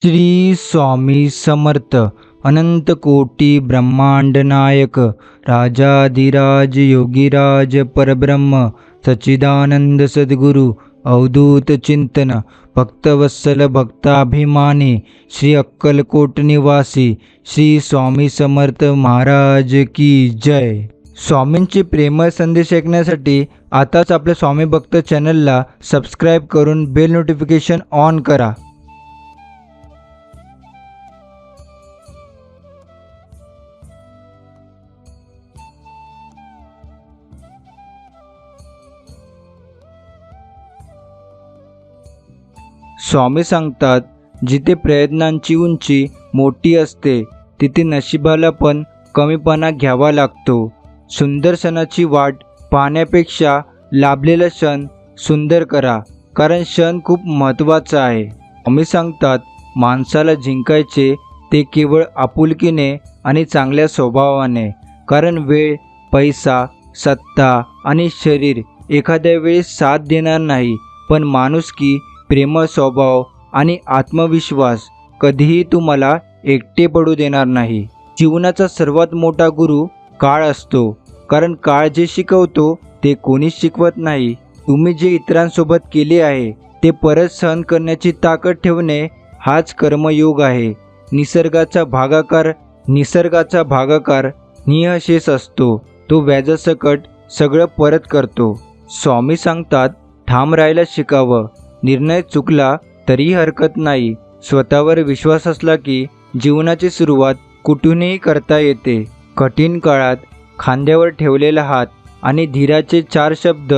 श्री स्वामी समर्थ अनंत कोटी ब्रह्मांड नायक राजाधिराज योगीराज परब्रह्म सच्चिदानंद सद्गुरु अवधूत चिंतन भक्तवत्सल भक्ताभिमानी श्री अक्कलकोट निवासी श्री स्वामी समर्थ महाराज की जय। स्वामींचे प्रेमळ संदेश ऐकण्यासाठी आताच आपल्या स्वामी भक्त चॅनलला सबस्क्राईब करून बेल नोटिफिकेशन ऑन करा। स्वामी सांगतात, जिथे प्रयत्नांची उंची मोठी असते तिथे नशिबाला पण कमीपणा घ्यावा लागतो। सुंदर क्षणाची वाट पाहण्यापेक्षा लाभलेला क्षण सुंदर करा, कारण क्षण खूप महत्त्वाचा आहे। स्वामी सांगतात, माणसाला जिंकायचे ते केवळ आपुलकीने आणि चांगल्या स्वभावाने, कारण वेळ, पैसा, सत्ता आणि शरीर एखाद्या वेळेस साथ देणार नाही, पण माणुसकी, प्रेमळ स्वभाव आणि आत्मविश्वास कधीही तुम्हाला एकटे पडू देणार नाही। जीवनाचा सर्वात मोठा गुरु काळ असतो, कारण काळ जे शिकवतो ते कोणीच शिकवत नाही। तुम्ही जे इतरांसोबत केले आहे ते परत सहन करण्याची ताकद ठेवणे हाच कर्मयोग आहे। निसर्गाचा भागाकार निःशेष असतो, तो व्याजासकट सगळं परत करतो। स्वामी सांगतात, ठाम राहायला शिकावं, निर्णय चुकला तरी हरकत नाही। स्वतःवर विश्वास असला की जीवनाची सुरुवात कुठूनही करता येते। कठीण काळात खांद्यावर ठेवलेला हात आणि धीराचे 4 शब्द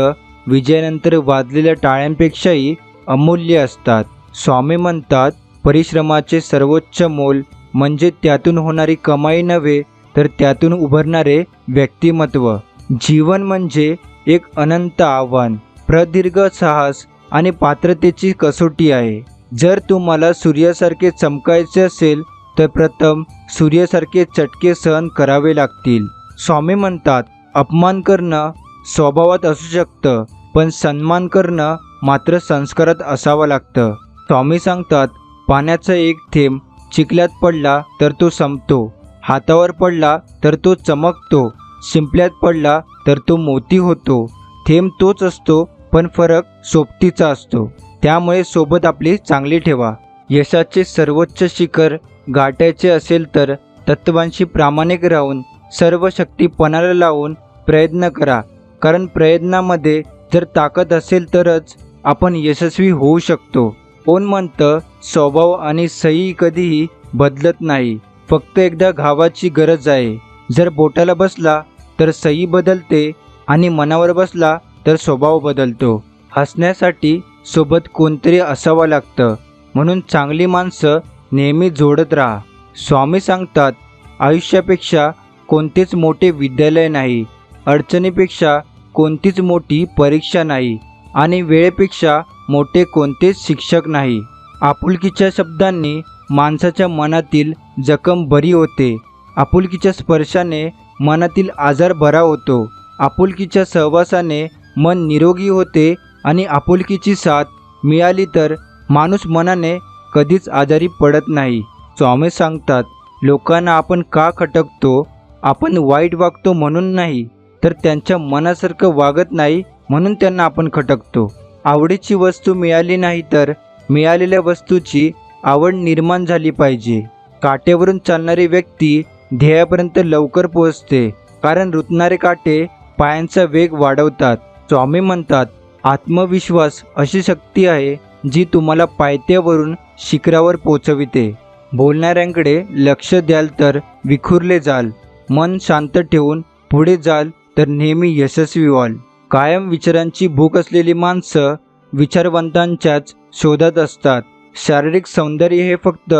विजयानंतर वाजलेल्या टाळ्यांपेक्षाही अमूल्य असतात। स्वामी म्हणतात, परिश्रमाचे सर्वोच्च मोल म्हणजे त्यातून होणारी कमाई नव्हे, तर त्यातून उभरणारे व्यक्तिमत्व। जीवन म्हणजे एक अनंत आव्हान, प्रदीर्घ साहस आणि पात्रतेची कसोटी आहे। जर तुम्हाला सूर्यासारखे चमकायचे असेल तर प्रथम सूर्यासारखे चटके सहन करावे लागतील। स्वामी म्हणतात, अपमान करणं स्वभावात असू शकतं, पण सन्मान करणं मात्र संस्कारात असावं लागतं। स्वामी सांगतात, पाण्याचा एक थेंब चिखलात पडला तर तो संपतो, हातावर पडला तर तो चमकतो, शिंपल्यात पडला तर तो मोती होतो। थेंब तोच असतो, पण फरक सोबतीचा असतो। त्यामुळे सोबत आपली चांगली ठेवा। यशाचे सर्वोच्च शिखर गाठायचे असेल तर तत्वांशी प्रामाणिक राहून सर्व शक्ती पणाला लावून प्रयत्न करा, कारण प्रयत्नामध्ये जर ताकद असेल तरच आपण यशस्वी होऊ शकतो। कोण म्हणतं, स्वभाव आणि सही कधीही बदलत नाही, फक्त एकदा घावाची गरज आहे। जर बोटाला बसला तर सही बदलते आणि मनावर बसला तर स्वभाव बदलतो। हसण्यासाठी सोबत कोणतरी असावं लागतं, म्हणून चांगली माणसं नेहमी जोडत राहा। स्वामी सांगतात, आयुष्यापेक्षा कोणतेच मोठे विद्यालय नाही, अडचणीपेक्षा कोणतीच मोठी परीक्षा नाही, आणि वेळेपेक्षा मोठे कोणतेच शिक्षक नाही। आपुलकीच्या शब्दांनी माणसाच्या मनातील जखम बरी होते, आपुलकीच्या स्पर्शाने मनातील आजार बरा होतो, आपुलकीच्या सहवासाने मन निरोगी होते, आणि आपुलकीची साथ मिळाली तर माणूस मनाने कधीच आजारी पडत नाही। स्वामी सांगतात, लोकांना आपण का खटकतो, आपण वाईट वागतो म्हणून नाही, तर त्यांच्या मनासारखं वागत नाही म्हणून त्यांना आपण खटकतो। आवडीची वस्तू मिळाली नाही तर मिळालेल्या वस्तूची आवड निर्माण झाली पाहिजे। काट्यावरून चालणारी व्यक्ती ध्येयापर्यंत लवकर पोहोचते, कारण रुतणारे काटे पायांचा वेग वाढवतात। स्वामी म्हणतात, आत्मविश्वास अशी शक्ती आहे जी तुम्हाला पायथ्यावरून शिखरावर पोचविते। बोलणाऱ्यांकडे लक्ष द्याल तर विखुरले जाल, मन शांत ठेवून पुढे जाल तर नेहमी यशस्वी व्हाल। कायम विचारांची भूक असलेली माणसं विचारवंतांच्याच शोधात असतात। शारीरिक सौंदर्य हे फक्त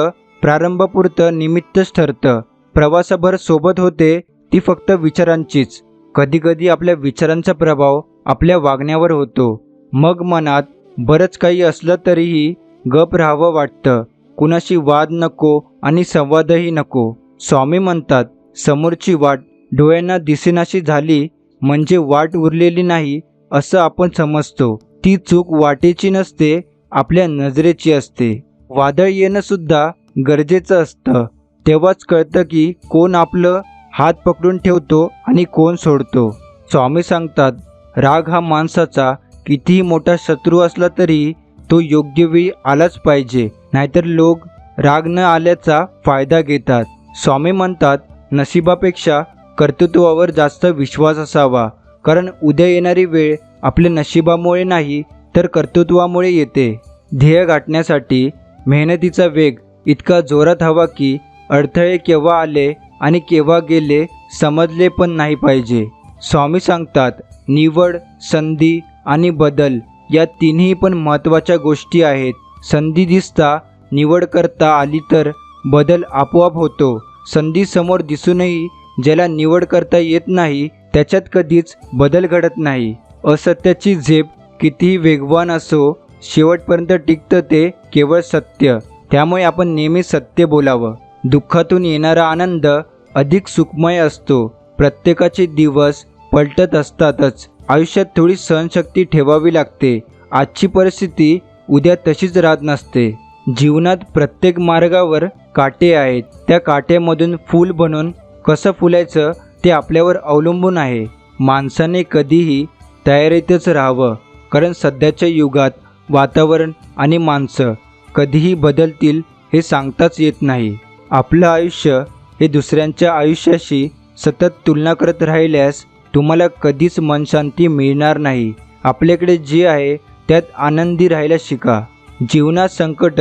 प्रारंभापुरतं निमित्तच ठरतं, प्रवासाभर सोबत होते ती फक्त विचारांचीच। कधीकधी आपल्या विचारांचा प्रभाव आपल्या वागण्यावर होतो, मग मनात बरंच काही असलं तरीही गप राहावं वाटतं, कुणाशी वाद नको आणि संवादही नको। स्वामी म्हणतात, समोरची वाट डोळ्यांना दिसेनाशी झाली म्हणजे वाट उरलेली नाही असं आपण समजतो, ती चूक वाटेची नसते, आपल्या नजरेची असते। वादळ येणंसुद्धा गरजेचं असतं. तेव्हाच कळतं की कोण आपलं हात पकडून ठेवतो आणि कोण सोडतो. स्वामी सांगतात, राग हा माणसाचा कितीही मोठा शत्रू असला तरी तो योग्य वेळी आलाच पाहिजे, नाहीतर लोक राग न आल्याचा फायदा घेतात. स्वामी म्हणतात, नशिबापेक्षा कर्तृत्वावर जास्त विश्वास असावा, कारण उद्या येणारी वेळ आपल्या नशिबामुळे नाही तर कर्तृत्वामुळे येते. ध्येय गाठण्यासाठी मेहनतीचा वेग इतका जोरात हवा की अडथळे केव्हा आले आणि केव्हा गेले समजले पण नाही पाहिजे. स्वामी सांगतात, निवड, संधी आणि बदल या तिन्ही पण महत्त्वाच्या गोष्टी आहेत. संधी दिसता निवड करता आली तर बदल आपोआप होतो. संधी समोर दिसूनही ज्याला निवड करता येत नाही त्याच्यात कधीच बदल घडत नाही. असत्याची झेप कितीही वेगवान असो, शेवटपर्यंत टिकतं ते केवळ सत्य. त्यामुळे आपण नेहमी सत्य बोलावं. दुःखातून येणारा आनंद अधिक सुखमय असतो. प्रत्येकाचे दिवस पलटत असतातच. आयुष्यात थोडी सहनशक्ती ठेवावी लागते. आजची परिस्थिती उद्या तशीच राहत नसते. जीवनात प्रत्येक मार्गावर काटे आहेत. त्या काट्यामधून फूल बनून कसं फुलायचं ते आपल्यावर अवलंबून आहे. माणसाने कधीही तयारीतच राहावं, कारण सध्याच्या युगात वातावरण आणि माणसं कधीही बदलतील हे सांगताच येत नाही. आपलं आयुष्य हे दुसऱ्यांच्या आयुष्याशी सतत तुलना करत राहिल्यास तुम्हाला कधीच मनशांती मिळणार नाही. आपल्याकडे जे आहे त्यात आनंदी राहायला शिका. जीवनात संकट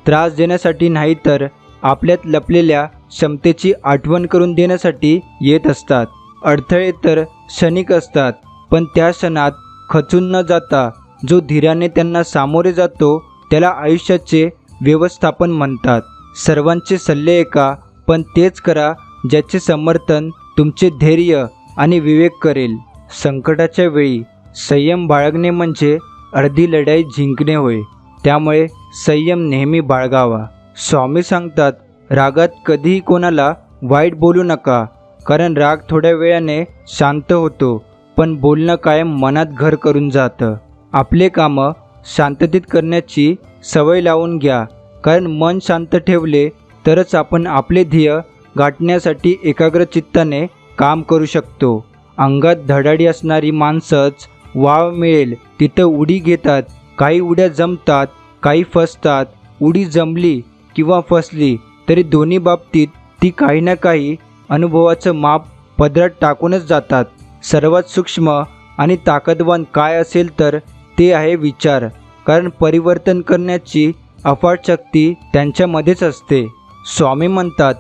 त्रास देण्यासाठी नाही तर आपल्यात लपलेल्या क्षमतेची आठवण करून देण्यासाठी येत असतात. अडथळे तर क्षणिक असतात, पण त्या क्षणात खचून न जाता जो धीराने त्यांना सामोरे जातो त्याला आयुष्याचे व्यवस्थापन म्हणतात. सर्वांचे सल्ले ऐका, पण तेच करा ज्याचे समर्थन तुमचे धैर्य आणि विवेक करेल. संकटाच्या वेळी संयम बाळगणे म्हणजे अर्धी लढाई जिंकणे होय. त्यामुळे संयम नेहमी बाळगावा. स्वामी सांगतात, रागात कधीही कोणाला वाईट बोलू नका, कारण राग थोड्या वेळाने शांत होतो, पण बोलणं कायम मनात घर करून जातं. आपले कामं शांततेत करण्याची सवय लावून घ्या, कारण मन शांत ठेवले तरच आपण आपले ध्येय गाठण्यासाठी एकाग्र चित्ताने काम करू शकतो. अंगात धडाडी असणारी माणसंच वाव मिळेल तिथं उडी घेतात. काही उड्या जमतात, काही फसतात. उडी जमली किंवा फसली तरी दोन्ही बाबतीत ती काही ना काही अनुभवाचं माप पदरात टाकूनच जातात. सर्वात सूक्ष्म आणि ताकदवान काय असेल तर ते आहे विचार, कारण परिवर्तन करण्याची अफाट शक्ती त्यांच्यामध्येच असते. स्वामी म्हणतात,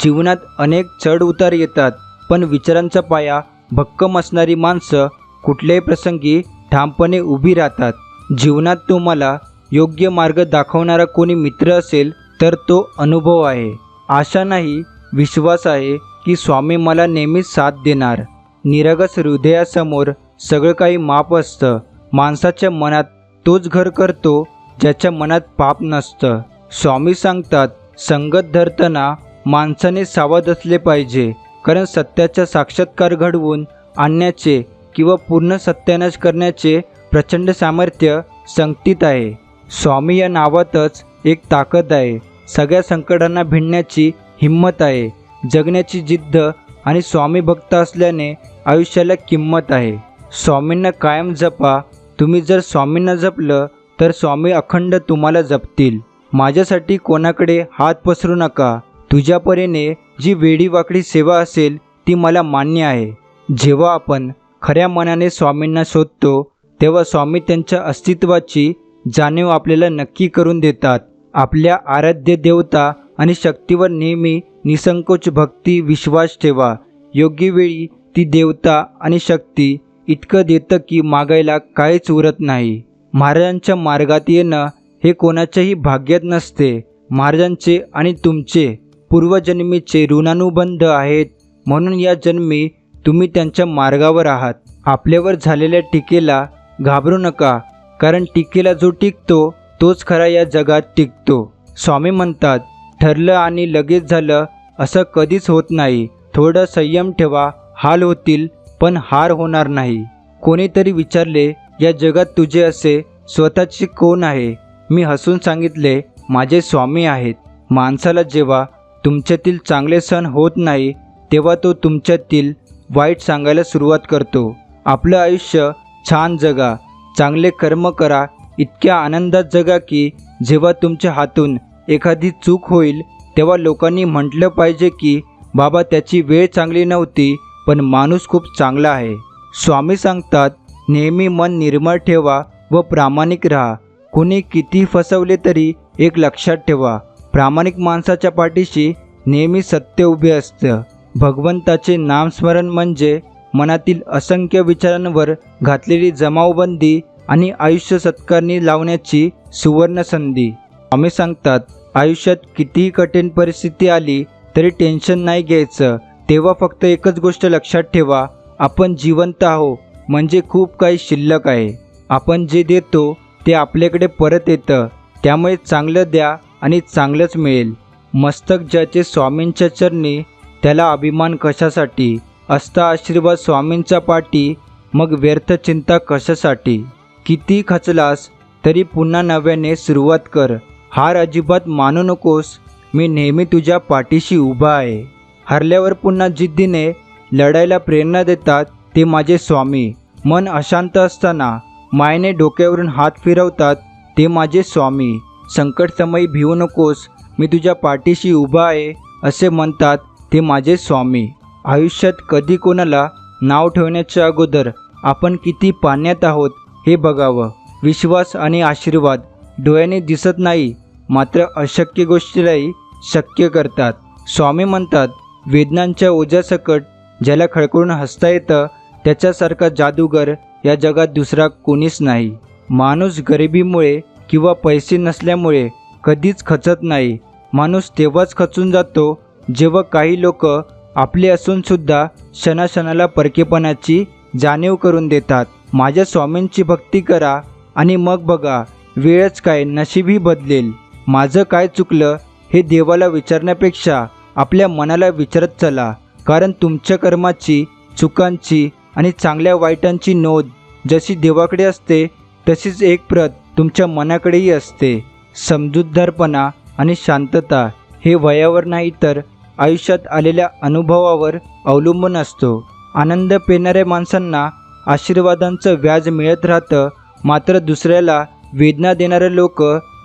जीवनात अनेक चढ उतार येतात, पण विचारांचा पाया भक्कम असणारी माणसं कुठल्याही प्रसंगी ठामपणे उभी राहतात. जीवनात तुम्हाला योग्य मार्ग दाखवणारा कोणी मित्र असेल तर तो अनुभव आहे. आशा नाही, विश्वास आहे की स्वामी मला नेहमी साथ देणार. निरागस हृदयासमोर सगळं काही माप असतं. माणसाच्या मनात तोच घर करतो ज्याच्या मनात पाप नसतं. स्वामी सांगतात, संगत धरताना माणसाने सावध असले पाहिजे, कारण सत्याचा साक्षात्कार घडवून आणण्याचे किंवा पूर्ण सत्यानाश करण्याचे प्रचंड सामर्थ्य संगतीत आहे. स्वामी या नावातच एक ताकद आहे. सगळ्या संकटांना भिडण्याची हिंमत आहे. जगण्याची जिद्द आणि स्वामी भक्त असल्याने आयुष्याला किंमत आहे. स्वामींना कायम जपा. तुम्ही जर स्वामींना जपलं तर स्वामी अखंड तुम्हाला जपतील. माझ्यासाठी कोणाकडे हात पसरू नका. तुझ्या परीने जी वेडीवाकडी सेवा असेल ती मला मान्य आहे. जेव्हा आपण खऱ्या मनाने स्वामींना शोधतो तेव्हा स्वामी त्यांच्या अस्तित्वाची जाणीव आपल्याला नक्की करून देतात. आपल्या आराध्य देवता आणि शक्तीवर नेहमी निसंकोच भक्ती विश्वास ठेवा. योग्य वेळी ती देवता आणि शक्ती इतकं देतं की मागायला काहीच उरत नाही. महाराजांच्या मार्गात येणं हे कोणाच्याही भाग्यात नसते. महाराजांचे आणि तुमचे पूर्वजन्मीचे ऋणानुबंध आहेत, म्हणून या जन्मी तुम्ही त्यांच्या मार्गावर आहात. आपल्यावर झालेल्या टीकेला घाबरू नका, कारण टीकेला जो टिकतो तोच खरा या जगात टिकतो. स्वामी म्हणतात, ठरलं आणि लगेच झालं असं कधीच होत नाही. थोडं संयम ठेवा, हाल होतील पण हार होणार नाही. कोणीतरी विचारले, या जगात तुझे असे स्वतःचे कोण आहे? मी हसून सांगितले, माझे स्वामी आहेत. माणसाला जेव्हा तुमच्यातील चांगले सण होत नाही तेव्हा तो तुमच्यातील वाईट सांगायला सुरुवात करतो. आपलं आयुष्य छान जगा, चांगले कर्म करा, इतक्या आनंदात जगा की जेव्हा तुमच्या हातून एखादी चूक होईल तेव्हा लोकांनी म्हटलं पाहिजे की बाबा त्याची वेळ चांगली नव्हती पण माणूस खूप चांगला आहे. स्वामी सांगतात नेहमी मन निर्मळ ठेवा व प्रामाणिक राहा. कोणी किती फसवले तरी एक लक्षात ठेवा, प्रामाणिक माणसाच्या पाठीशी नेहमी सत्य उभे असतं. भगवंताचे नामस्मरण म्हणजे मनातील असंख्य विचारांवर घातलेली जमावबंदी आणि आयुष्य सत्कारणी लावण्याची सुवर्ण संधी. स्वामी सांगतात आयुष्यात कितीही कठीण परिस्थिती आली तरी टेन्शन नाही घ्यायचं. तेव्हा फक्त एकच गोष्ट लक्षात ठेवा, आपण जिवंत आहो म्हणजे खूप काही शिल्लक आहे. आपण जे देतो ते आपल्याकडे परत येतं. त्यामुळे चांगलं द्या आणि चांगलंच मिळेल. मस्तक ज्याचे स्वामींच्या चरणी त्याला अभिमान कशासाठी, असता आशीर्वाद स्वामींच्या पाठी मग व्यर्थ चिंता कशासाठी. किती खचलास तरी पुन्हा नव्याने सुरुवात कर. हार अजिबात मानू नकोस, मी नेहमी तुझ्या पाठीशी उभा आहे. हरल्यावर पुन्हा जिद्दीने लढायला प्रेरणा देतात ते माझे स्वामी. मन अशांत असताना मायेने डोक्यावरून हात फिरवतात ते माझे स्वामी. संकटसमयी भिवू नकोस, मी तुझ्या पाठीशी उभा आहे असे म्हणतात ते माझे स्वामी. आयुष्यात कधी कोणाला नाव ठेवण्याच्या अगोदर आपण किती पाण्यात आहोत हे बघावं. विश्वास आणि आशीर्वाद डोळ्याने दिसत नाही मात्र अशक्य गोष्टीलाही शक्य करतात. स्वामी म्हणतात वेदनांच्या ओझ्यासकट ज्याला खळखळून हसता येतं त्याच्यासारखा जादूगर या जगात दुसरा कोणीच नाही. माणूस गरिबीमुळे किंवा पैसे नसल्यामुळे कधीच खचत नाही. माणूस तेव्हाच खचून जातो जेव्हा काही लोक आपले असूनसुद्धा क्षणाक्षणाला परकेपणाची जाणीव करून देतात. माझ्या स्वामींची भक्ती करा आणि मग बघा वेळच काय नशीबही बदलेल. माझं काय चुकलं हे देवाला विचारण्यापेक्षा आपल्या मनाला विचारत चला, कारण तुमच्या कर्माची, चुकांची आणि चांगल्या वाईटांची नोंद जशी देवाकडे असते तशीच एक प्रत तुमच्या मनाकडेही असते. समजूतदारपणा आणि शांतता हे वयावर नाही तर आयुष्यात आलेल्या अनुभवावर अवलंबून असतो. आनंद पेणाऱ्या माणसांना आशीर्वादांचं व्याज मिळत राहतं, मात्र दुसऱ्याला वेदना देणारे लोक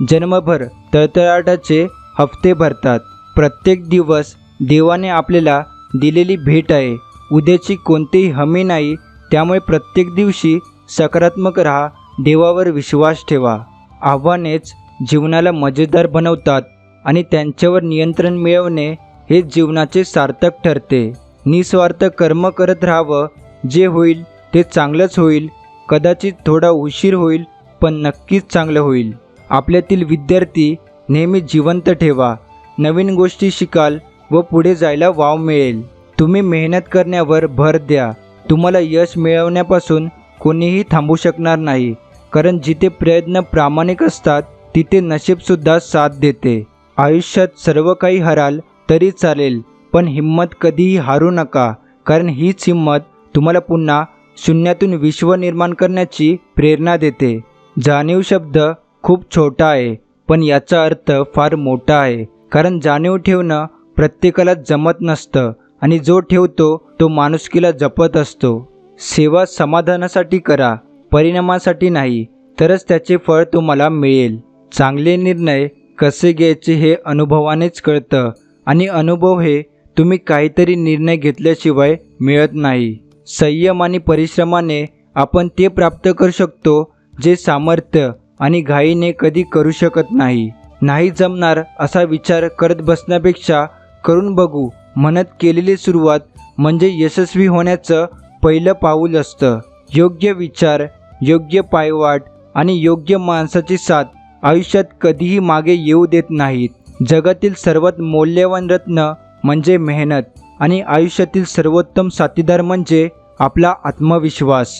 जन्मभर तळतळाटाचे हप्ते भरतात. प्रत्येक दिवस देवाने आपल्याला दिलेली भेट आहे. उद्याची कोणतीही हमी नाही. त्यामुळे प्रत्येक दिवशी सकारात्मक राहा, देवावर विश्वास ठेवा. आव्हानेच जीवनाला मजेदार बनवतात आणि त्यांच्यावर नियंत्रण मिळवणे हे जीवनाचे सार्थक ठरते. निस्वार्थ कर्म करत राहावं, जे होईल ते चांगलंच होईल. कदाचित थोडा उशीर होईल पण नक्कीच चांगलं होईल. आपल्यातील विद्यार्थी नेहमी जिवंत ठेवा. नवीन गोष्टी शिकाल व पुढे जायला वाव मिळेल. तुम्ही मेहनत करण्यावर भर द्या. तुम्हाला यश मिळवण्यापासून कोणीही थांबू शकणार नाही, कारण जिथे प्रयत्न प्रामाणिक असतात तिथे नशीबसुद्धा साथ देते. आयुष्यात सर्व काही हराल तरी चालेल, पण हिंमत कधीही हारू नका, कारण हीच हिंमत तुम्हाला पुन्हा शून्यातून विश्व निर्माण करण्याची प्रेरणा देते. जाणीव शब्द खूप छोटा आहे पण याचा अर्थ फार मोठा आहे, कारण जाणीव ठेवणं प्रत्येकाला जमत नसतं आणि जो ठेवतो तो माणुसकीला जपत असतो. सेवा समाधानासाठी करा, परिणामासाठी नाही, तरच त्याचे फळ तुम्हाला मिळेल. चांगले निर्णय कसे घ्यायचे हे अनुभवानेच कळतं आणि अनुभव हे तुम्ही काहीतरी निर्णय घेतल्याशिवाय मिळत नाही. संयम आणि परिश्रमाने आपण ते प्राप्त करू शकतो जे सामर्थ्य आणि घाईने कधी करू शकत नाही. नाही जमणार असा विचार करत बसण्यापेक्षा करून बघू म्हणत केलेली सुरुवात म्हणजे यशस्वी होण्याचं पहिलं पाऊल असतं. योग्य विचार, योग्य पायवाट आणि योग्य माणसाची साथ आयुष्यात कधीही मागे येऊ देत नाहीत. जगातील सर्वात मौल्यवान रत्न म्हणजे मेहनत आणि आयुष्यातील सर्वोत्तम साथीदार म्हणजे आपला आत्मविश्वास.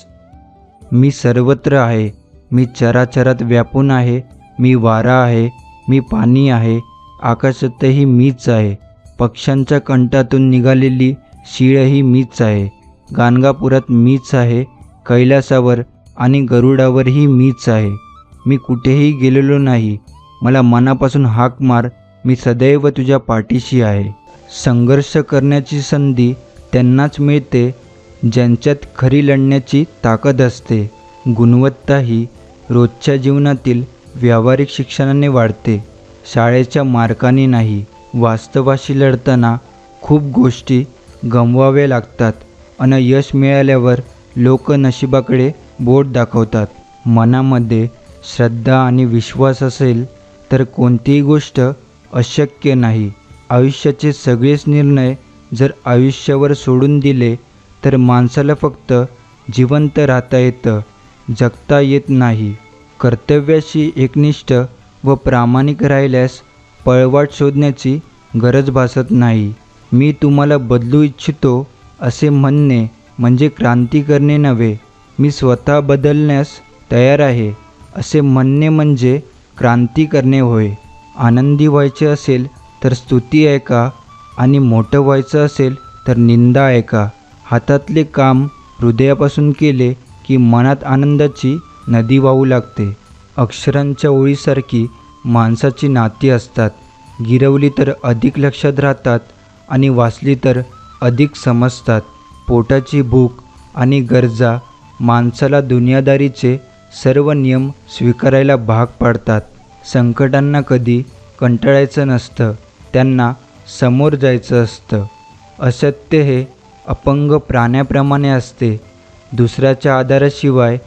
मी सर्वत्र आहे, मी चराचरात व्यापून आहे, मी वारा आहे, मी पाणी आहे, आकाशातही मीच आहे, पक्ष्यांच्या कंठातून निघालेली शीळही मीच आहे, गाणगापुरात मीच आहे, कैलासावर आणि गरुडावरही मीच आहे. मी कुठेही गेलेलो नाही, मला मनापासून हाक मार, मी सदैव तुझ्या पाठीशी आहे. संघर्ष करण्याची संधी त्यांनाच मिळते ज्यांच्यात खरी लढण्याची ताकद असते. गुणवत्ता ही रोजच्या जीवनातील व्यावहारिक शिक्षणाने वाढते, शाळेच्या मार्कांनी नाही. वास्तवाशी लढताना खूप गोष्टी गमवाव्या लागतात आणि यश मिळाल्यावर लोक नशिबाकडे बोट दाखवतात. मनामध्ये श्रद्धा आणि विश्वास असेल तर कोणतीही गोष्ट अशक्य नाही. आयुष्याचे सगळेच निर्णय जर आयुष्यावर सोडून दिले तर माणसाला फक्त जिवंत राहता येतं, जगता येत नाही. कर्तव्याशी एकनिष्ठ व प्रामाणिक राहिल्यास पळवाट शोधण्याची गरज भासत नाही. मी तुम्हाला बदलू इच्छितो असे म्हणणे म्हणजे क्रांती करणे नव्हे. मी स्वतः बदलण्यास तयार आहे असे म्हणणे म्हणजे क्रांती करणे होय. आनंदी व्हायचे असेल तर स्तुती ऐका आणि मोठं व्हायचं असेल तर निंदा ऐका. हातातले काम हृदयापासून केले की मनात आनंदाची नदी वाहू लागते. अक्षरांच्या ओळीसारखी माणसाची नाती असतात. गिरवली तर अधिक लक्षात राहतात आणि वाचली तर अधिक समजतात. पोटाची भूक आणि गरजा माणसाला दुनियादारीचे सर्व नियम स्वीकारायला भाग पाडतात. संकटांना कधी कंटाळायचं नसतं, त्यांना समोर जायचं असतं. असत्य हे अपंग प्राण्याप्रमाणे असते, दुसऱ्याच्या आधाराशिवाय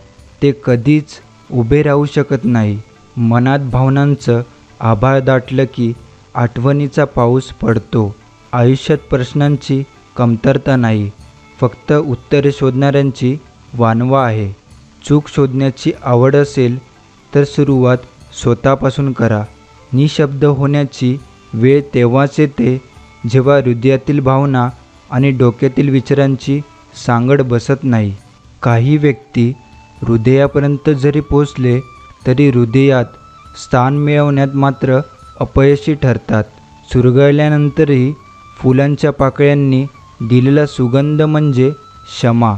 ते कधीच उभे राहू शकत नाही. मनात भावनांचं आभाळ दाटलं की आठवणीचा पाऊस पडतो. आयुष्यात प्रश्नांची कमतरता नाही, फक्त उत्तरे शोधणाऱ्यांची वानवा आहे. चूक शोधण्याची आवड असेल तर सुरुवात स्वतःपासून करा. निशब्द होण्याची वेळ तेव्हाच येते जेव्हा हृदयातील भावना आणि डोक्यातील विचारांची सांगड बसत नाही. काही व्यक्ती हृदयापर्यंत जरी पोचले तरी हृदयात स्थान मिळवण्यात मात्र अपयशी ठरतात. चुरगळल्यानंतरही फुलांच्या पाकळ्यांनी दिलेला सुगंध म्हणजे क्षमा.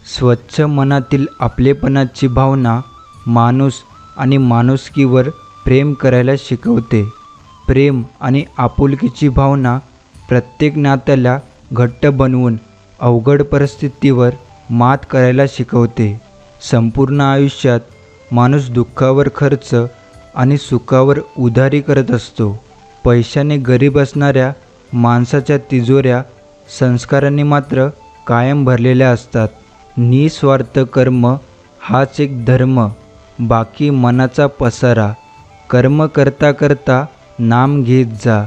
स्वच्छ मनातील आपलेपणाची भावना माणूस आणि माणुसकीवर प्रेम करायला शिकवते. प्रेम आणि आपुलकीची भावना प्रत्येक नात्याला घट्ट बनवून अवघड परिस्थितीवर मात करायला शिकवते. संपूर्ण आयुष्यात माणूस दुःखावर खर्च आणि सुखावर उधारी करत असतो. पैशाने गरीब असणाऱ्या माणसाच्या तिजोऱ्या संस्कारांनी मात्र कायम भरलेल्या असतात. निस्वार्थ कर्म हाच एक धर्म, बाकी मनाचा पसारा. कर्म करता करता नाम घेत जा,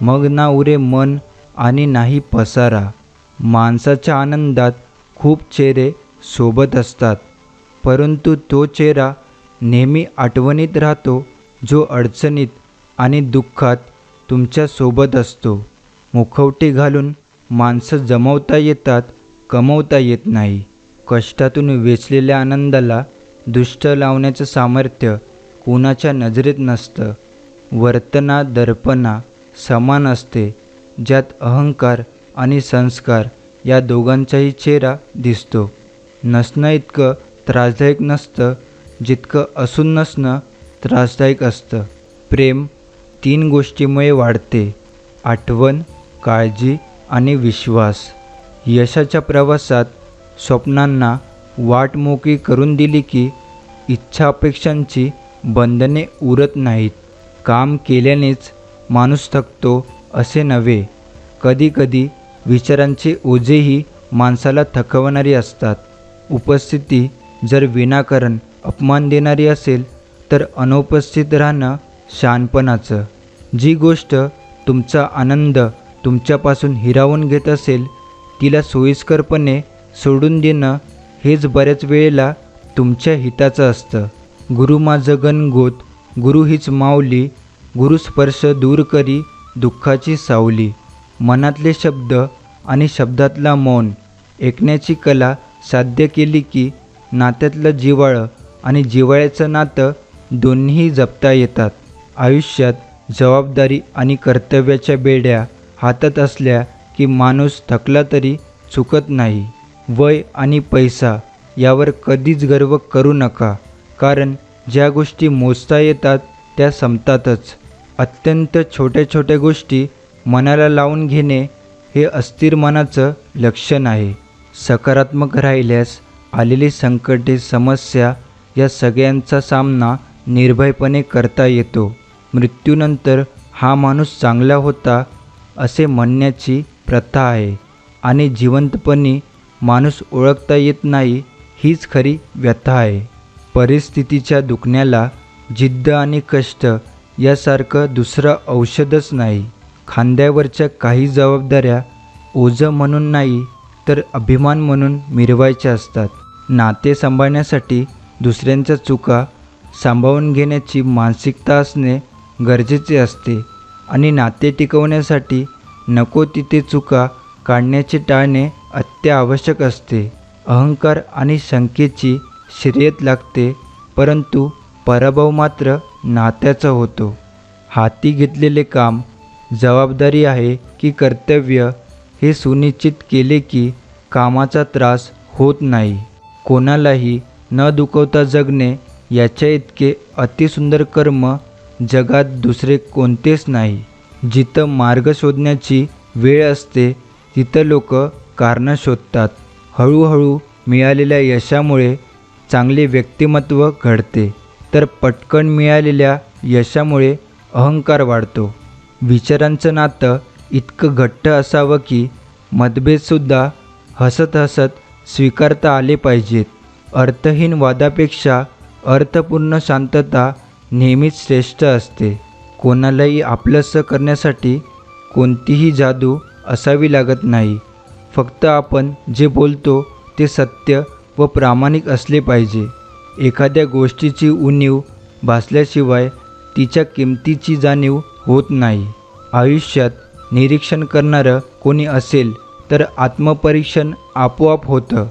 मग ना उरे मन आणि नाही पसारा. माणसाच्या आनंदात खूप चेहरे सोबत असतात, परंतु तो चेहरा नेहमी आठवणीत राहतो जो अडचणीत आणि दुःखात तुमच्या सोबत असतो. मुखवटे घालून माणसं जमवता येतात, कमवता येत नाही. कष्टातून वेचलेल्या आनंदाला दुष्ट लावण्याचं सामर्थ्य कुणाच्या नजरेत नसतं. वर्तना दर्पणा समान असते, ज्यात अहंकार आणि संस्कार या दोघांचाही चेहरा दिसतो. नसणं इतकं त्रासदायक नसतं जितकं असून नसणं त्रासदायक असतं. प्रेम 3 गोष्टीमुळे वाढते: आठवण, काळजी आणि विश्वास. यशाच्या प्रवासात स्वप्नांना वाट मोकळी करून दिली की इच्छा अपेक्षांची बंधने उरत नाहीत. काम केल्यानेच माणूस थकतो असे नव्हे, कधीकधी विचारांचे ओझेही माणसाला थकवणारी असतात. उपस्थिती जर विनाकारण अपमान देणारी असेल तर अनुपस्थित राहणं शहाणपणाचं. जी गोष्ट तुमचा आनंद तुमच्यापासून हिरावून घेत असेल तिला सोयीस्करपणे सोडून देणं हेच बऱ्याच वेळेला तुमच्या हिताचं असतं. गुरु माझं गणगोत, गुरु हीच माऊली, गुरु स्पर्श दूर करी दुःखाची सावली. मनातले शब्द आणि शब्दातला मौन ऐकण्याची कला साध्य केली की नात्यातलं जिव्हाळं आणि जिव्हाळ्याचं नातं दोन्हीही जपता येतात. आयुष्यात जबाबदारी आणि कर्तव्याच्या बेड्या हातात असल्या की माणूस थकला तरी चुकत नाही. वय आणि पैसा यावर कधीच गर्व करू नका, कारण ज्या गोष्टी मोजता येतात त्या संपतातच. अत्यंत छोट्या छोट्या गोष्टी मनाला लावून घेणे हे अस्थिर मनाचं लक्षण आहे. सकारात्मक राहिल्यास आलेली संकटे, समस्या या सगळ्यांचा सामना निर्भयपणे करता येतो. मृत्यूनंतर हा माणूस चांगला होता असे म्हणण्याची प्रथा आहे आणि जिवंतपणी माणूस ओळखता येत नाही हीच खरी व्यथा आहे. परिस्थितीच्या दुखण्याला जिद्द आणि कष्ट यासारखं दुसरं औषधच नाही. खांद्यावरच्या काही जबाबदाऱ्या ओझं म्हणून नाही तर अभिमान म्हणून मिरवायच्या असतात. नाते सांभाळण्यासाठी दुसऱ्यांच्या चुका सांभाळून घेण्याची मानसिकता असणे गरजेचे असते आणि नाते टिकवण्यासाठी नको तिथे चुका काढण्याचे टाळणे अत्यावश्यक असते. अहंकार आणि शंकेची शर्यत लागते, परंतु पराभव मात्र नात्याचा होतो. हाती घेतलेले काम जबाबदारी आहे की कर्तव्य हे सुनिश्चित केले की कामाचा त्रास होत नाही. कोणालाही न दुखवता जगणे याच्या इतके अतिसुंदर कर्म जगात दुसरे कोणतेच नाही. जिथं मार्ग शोधण्याची वेळ असते तिथं लोक कारणं शोधतात. हळूहळू मिळालेल्या यशामुळे चांगले व्यक्तिमत्व घडते, तर पटकन मिळालेल्या यशामुळे अहंकार वाढतो. विचारांचं नातं इतकं घट्ट असावं की मतभेदसुद्धा हसत हसत स्वीकारता आले पाहिजेत. अर्थहीन वादापेक्षा अर्थपूर्ण शांतता नेहमीच श्रेष्ठ असते. कोणालाही आपलंसं करण्यासाठी कोणतीही जादू असावी लागत नाही. फक्त आपण जे बोलतो ते सत्य व प्रामाणिक असले पाहिजे. एखाद्या गोष्टीची उणीव भासल्याशिवाय तिच्या किमतीची जाणीव होत नाही. आयुष्यात निरीक्षण करणारं कोणी असेल तर आत्मपरीक्षण आपोआप होतं.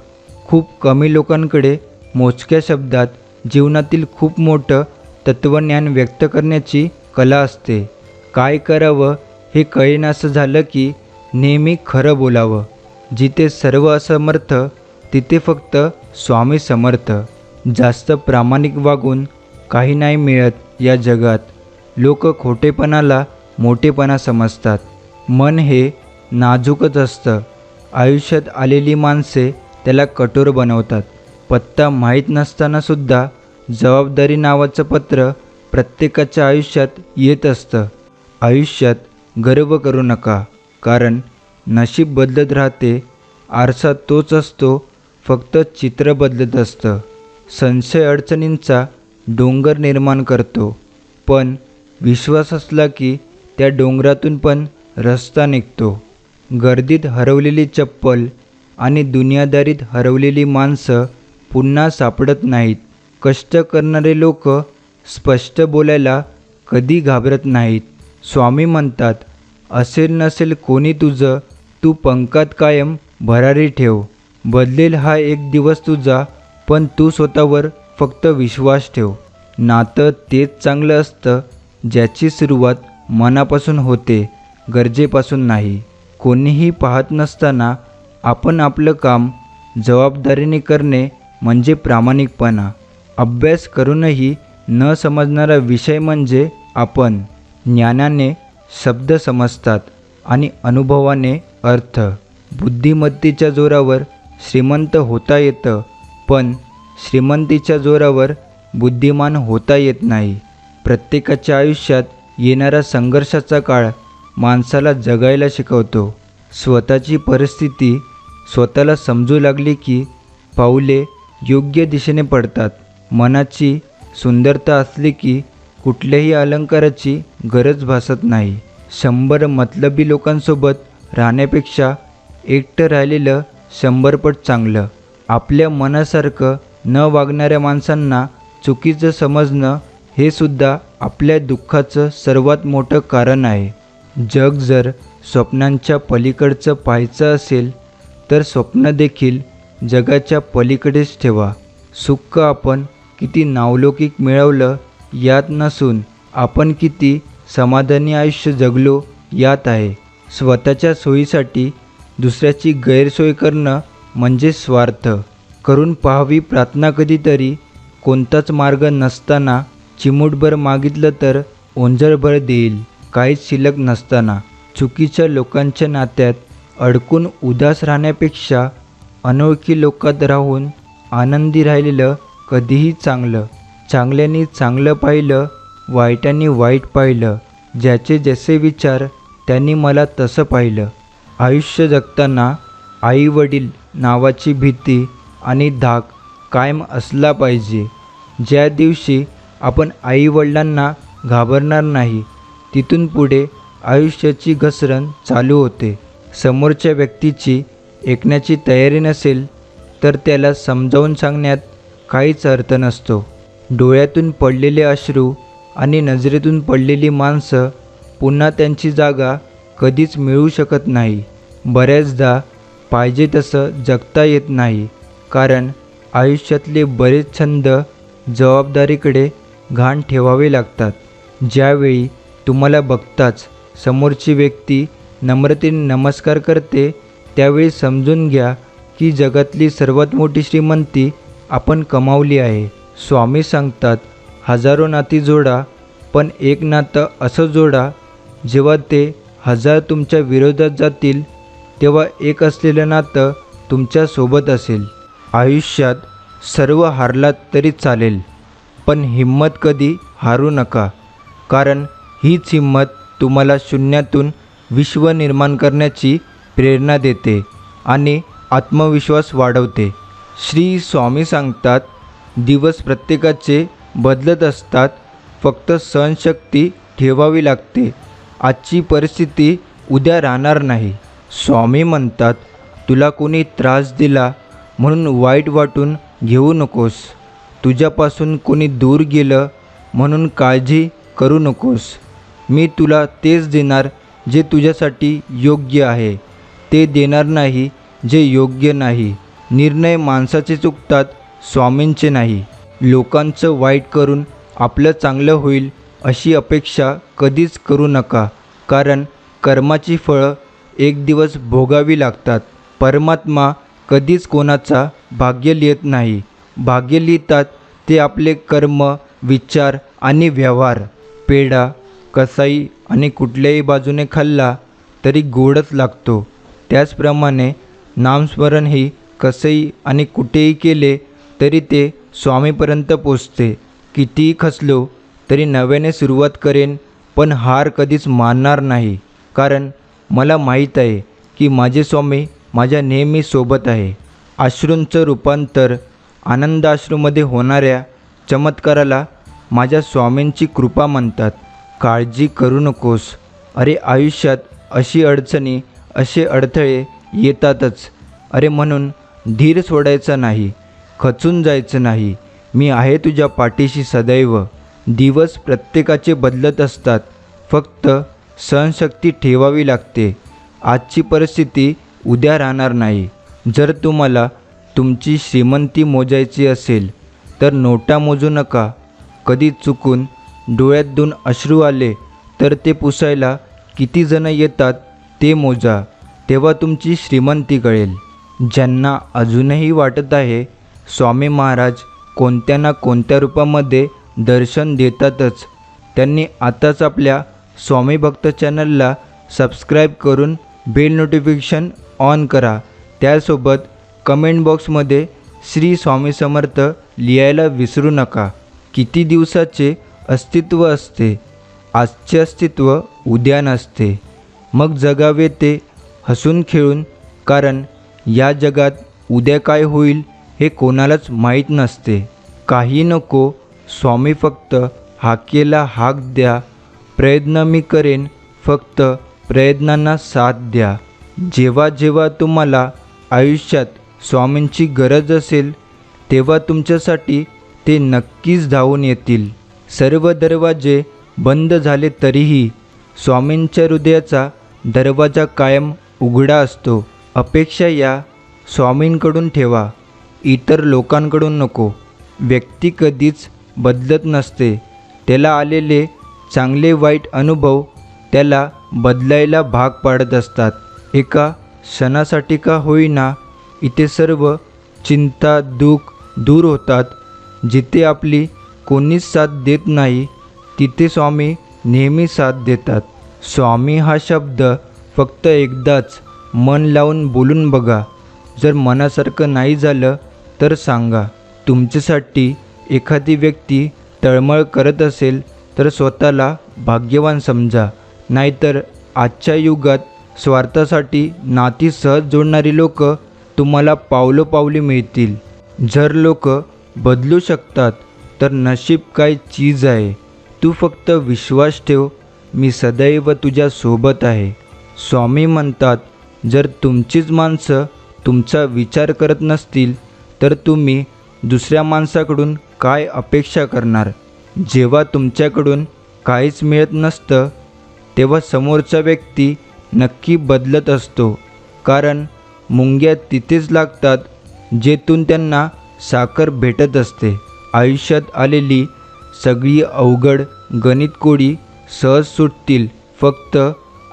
खूप कमी लोकांकडे मोजक्या शब्दात जीवनातील खूप मोठं तत्त्वज्ञान व्यक्त करण्याची कला असते. काय करावं हे कळेनासं झालं की नेहमी खरं बोलावं. जिथे सर्व असमर्थ तिथे फक्त स्वामी समर्थ. जास्त प्रामाणिक वागून काही नाही मिळत या जगात. लोक खोटेपणाला मोठेपणा समजतात. मन हे नाजूकच असतं. आयुष्यात आलेली माणसे त्याला कठोर बनवतात. पत्ता माहीत नसतानासुद्धा जबाबदारी नावाचं पत्र प्रत्येकाच्या आयुष्यात येत असतं. आयुष्यात गर्व करू नका, कारण नशीब बदलत राहते. आरसा तोच असतो, फक्त चित्र बदलत असतं. संशय अडचणींचा डोंगर निर्माण करतो, पण विश्वास असला की त्या डोंगरातून पण रस्ता निघतो. गर्दीत हरवलेली चप्पल आणि दुनियादारीत हरवलेली माणसं पुन्हा सापडत नाहीत. कष्ट करणारे लोक स्पष्ट बोलायला कधी घाबरत नाहीत. स्वामी म्हणतात, असेल नसेल कोणी तुझं, तू पंखात कायम भरारी ठेव. बदलेल हा एक दिवस तुझा, पण तू स्वतःवर फक्त विश्वास ठेव. नातं तेच चांगलं असतं ज्याची सुरुवात मनापासून होते, गरजेपासून नाही. कोणीही पाहत नसताना आपण आपलं काम जबाबदारीने करणे म्हणजे प्रामाणिकपणा. अभ्यास करूनही न समजणारा विषय म्हणजे आपण. ज्ञानाने शब्द समजतात आणि अनुभवाने अर्थ. बुद्धिमत्तेच्या जोरावर श्रीमंत होता येतं, पण श्रीमंतीच्या जोरावर बुद्धिमान होता येत नाही. प्रत्येकाच्या आयुष्यात येणारा संघर्षाचा काळ माणसाला जगायला शिकवतो. स्वतःची परिस्थिती स्वतःला समजू लागली की पाऊले योग्य दिशेने पडतात. मनाची सुंदरता असली की कुठल्याही अलंकाराची गरज भासत नाही. 100 मतलबी लोकांसोबत राहण्यापेक्षा एकटं राहिलेलं 100 पट चांगलं. आपल्या मनासारखं न वागणाऱ्या माणसांना चुकीचं समजणं हे सुद्धा आपल्या दुःखाचं सर्वात मोठं कारण आहे. जग जर स्वप्नांच्या पलीकडचं पाहायचं असेल तर स्वप्न देखील जगाच्या पलीकडेच ठेवा. सुख आपण किती नावलौकिक मिळवलं यात नसून आपण किती समाधानी आयुष्य जगलो यात आहे. स्वतःच्या सोयीसाठी दुसऱ्याची गैरसोय करणं म्हणजे स्वार्थ. करून पाहावी प्रार्थना कधीतरी. कोणताच मार्ग नसताना चिमूटभर मागितलं तर ओंजळभर देईल. काहीच शिल्लक नसताना चुकीच्या लोकांच्या नात्यात अडकून उदास राहण्यापेक्षा अनोळखी लोकात राहून आनंदी राहिलेलं कधीही चांगलं. चांगल्यानी चांगलं पाहिलं, वाईटांनी वाईट पाहिलं. ज्याचे जसे विचार त्यांनी मला तसं पाहिलं. आयुष्य जगताना आई वडील नावाची भीती आणि धाक कायम असला पाहिजे. ज्या दिवशी आपण आई वडिलांना घाबरणार नाही, तिथून पुढे आयुष्याची घसरण चालू होते. समोरच्या व्यक्तीची ऐकण्याची तयारी नसेल तर त्याला समजावून सांगण्यात काहीच अर्थ नसतो. डोळ्यातून पडलेले अश्रू आणि नजरेतून पडलेली माणसं पुन्हा त्यांची जागा कधीच मिळू शकत नाही. बऱ्याचदा पाहिजे तसं जगता येत नाही, कारण आयुष्यातले बरेच छंद जबाबदारीकडे घाण ठेवावे लागतात. ज्यावेळी तुम्हाला बघताच समोरची व्यक्ती नम्रतेने नमस्कार करते, त्यावेळी समजून घ्या की जगातली सर्वात मोठी श्रीमंती आपण कमावली आहे. स्वामी सांगतात, हजारो नाती जोडा, पण एक नातं असं जोडा, जेव्हा ते 1000 तुमच्या विरोधात जातील तेव्हा एक असलेलं नातं तुमच्या सोबत असेल. आयुष्यात सर्व हारलात तरी चालेल, पण हिंमत कधी हारू नका, कारण हीच हिंमत तुम्हाला शून्यातून विश्व निर्माण करण्याची प्रेरणा देते आणि आत्मविश्वास वाढवते. श्री स्वामी सांगतात, दिवस प्रत्येकाचे बदलत असतात, फक्त सहनशक्ती ठेवावी लागते. आजची परिस्थिती उद्या राहणार नाही. स्वामी म्हणतात, तुला कोणी त्रास दिला म्हणून वाईट वाटून घेऊ नकोस. तुझ्यापासून कोणी दूर गेलं म्हणून काळजी करू नकोस. मी तुला तेच देणार जे तुझ्यासाठी योग्य आहे, ते देणार नाही जे योग्य नाही. निर्णय माणसाचे चुकतात, स्वामींचे नाही. लोकांचं वाईट करून आपलं चांगलं होईल अशी अपेक्षा कधीच करू नका, कारण कर्माची फळं एक दिवस भोगावी लागतात. परमात्मा कधीच कोणाचा भाग्य लिहित नाही. भाग्य लिहितात ते आपले कर्म, विचार आणि व्यवहार. पेढा कसाही आणि कुठल्याही बाजूने खाल्ला तरी गोडच लागतो, त्याचप्रमाणे नामस्मरणही कसेही आणि कुठेही केले तरी ते स्वामीपर्यंत पोचते. कितीही खचलो तरी नव्याने सुरुवात करेन, पण हार कधीच मानणार नाही, कारण मला माहीत आहे की माझे स्वामी माझ्या नेहमी सोबत आहे. अश्रूंचं रूपांतर आनंदाश्रूमध्ये होणाऱ्या चमत्काराला माझ्या स्वामींची कृपा म्हणतात. काळजी करू नकोस. अरे, आयुष्यात अशी अडचणी, असे अडथळे येतातच. अरे, म्हणून धीर सोडायचा नाही, खचून जायचं नाही. मी आहे तुझ्या पाठीशी सदैव. दिवस प्रत्येकाचे बदलत असतात, फक्त सहनशक्ती ठेवावी लागते. आजची परिस्थिती उद्या राहणार नाही. जर तुम्हाला तुमची श्रीमंती मोजायची असेल तर नोटा मोजू नका. कधी चुकून डोळ्यात 2 अश्रू आले तर ते पुसायला किती जण येतात ते मोजा, तेव्हा तुमची श्रीमंती कळेल. ज्यांना अजूनही वाटत आहे स्वामी महाराज कोणत्या ना कोणत्या रूपामध्ये दर्शन देतातच, त्यांनी आताच आपल्या स्वामी भक्त चॅनलला सबस्क्राईब करून बेल नोटिफिकेशन ऑन करा. त्यासोबत कमेंट बॉक्समध्ये श्री स्वामी समर्थ लिहायला विसरू नका. किती दिवसाचे अस्तित्व असते, आजचे अस्तित्व उद्या नसते. मग जगावे ते हसून खेळून, कारण या जगात उद्या काय होईल हे कोणालाच माहीत नसते. काही नको, स्वामी फक्त हाकेला हाक द्या. प्रयत्न मी करेन, फक्त प्रयत्नांना साथ द्या. जेव्हा जेव्हा तुम्हाला आयुष्यात स्वामींची गरज असेल तेव्हा तुमच्यासाठी ते नक्कीच धावून येतील. सर्व दरवाजे बंद झाले तरीही स्वामींच्या हृदयाचा दरवाजा कायम उघडा असतो. अपेक्षा या स्वामींकडून ठेवा, इतर लोकांकडून नको. व्यक्ती कधीच बदलत नसते, त्याला आलेले चांगले वाईट अनुभव त्याला बदलायला भाग पाडत असतात. एका क्षणासाठी का होईना इथे सर्व चिंता दुःख दूर होतात. जिथे आपली कोणीच साथ देत नाही तिथे स्वामी नेहमी साथ देतात. स्वामी हा शब्द फक्त एकदाच मन लावून बोलून बघा. जर मनासारखं नाही झालं तर सांगा. तुमच्यासाठी एखादी व्यक्ती तळमळ करत असेल तर स्वतःला भाग्यवान समजा. नाहीतर आजच्या युगात स्वार्थासाठी नाती सहज जोडणारी लोक तुम्हाला पावलोपावली मिळतील. जर लोक बदलू शकतात तर नशीब काय चीज आहे. तू फक्त विश्वास ठेव, मी सदैव तुझ्या सोबत आहे. स्वामी म्हणतात, जर तुमचीच माणसं तुमचा विचार करत नसतील तर तुम्ही दुसऱ्या माणसाकडून काय अपेक्षा करणार. जेव्हा तुमच्याकडून काहीच मिळत नसतं तेव्हा समोरचा व्यक्ती नक्की बदलत असतो. कारण मुंग्या तिथेच लागतात जेथून त्यांना साखर भेटत असते. आयुष्यात आलेली सगळी अवघड गणितकोडी सहज सुटतील. फक्त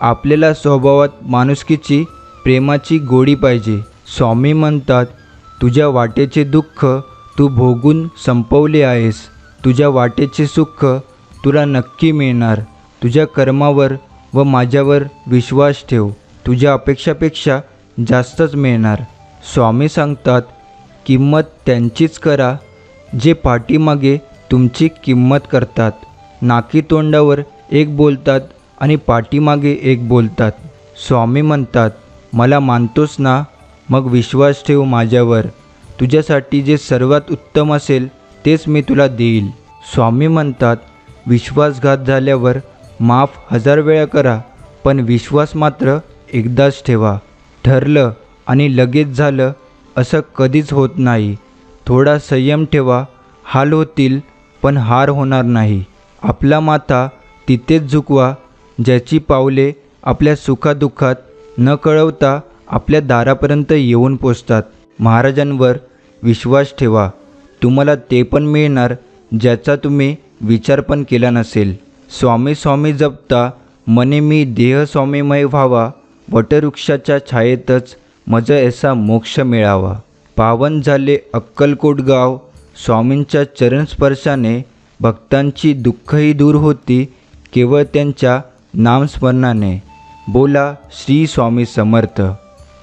आपल्याला स्वभावात माणुसकीची प्रेमाची गोडी पाहिजे. स्वामी म्हणतात, तुझ्या वाटेचे दुःख तू भोगून संपवले आहेस. तुझ्या वाटेचे सुख तुला नक्की मिळणार. तुझ्या कर्मावर व माझ्यावर विश्वास ठेव. तुझ्या अपेक्षापेक्षा जास्तच मिळणार. स्वामी सांगतात, किंमत त्यांचीच करा जे पाठीमागे तुमची किंमत करतात. नाकी तोंडावर एक बोलतात आणि पाठीमागे एक बोलतात. स्वामी म्हणतात, मला मानतोस ना, मग विश्वास ठेव माझ्यावर. तुझ्यासाठी जे सर्वात उत्तम असेल तेच मी तुला देईल. स्वामी म्हणतात, विश्वासघात झाल्यावर माफ 1000 वेळा करा, पण विश्वास मात्र एकदाच ठेवा. ठरलं आणि लगेच झालं असं कधीच होत नाही. थोडा संयम ठेवा. हाल होतील पण हार होणार नाही. आपला माथा तिथेच झुकवा ज्याची पावले आपल्या सुखादुःखात न कळवता आपल्या दारापर्यंत येऊन पोचतात. महाराजांवर विश्वास ठेवा. तुम्हाला ते पण मिळणार ज्याचा तुम्ही विचार पण केला नसेल. स्वामी स्वामी जपता मने मी देह स्वामीमय व्हावा. वटवृक्षाच्या छायेतच मज ऐसा मोक्ष मिळावा. पावन झाले अक्कलकोट गाव. स्वामींच्या चरणस्पर्शाने भक्तांची दुःखही दूर होती केवळ त्यांच्या नामस्मरणाने. बोला श्री स्वामी समर्थ.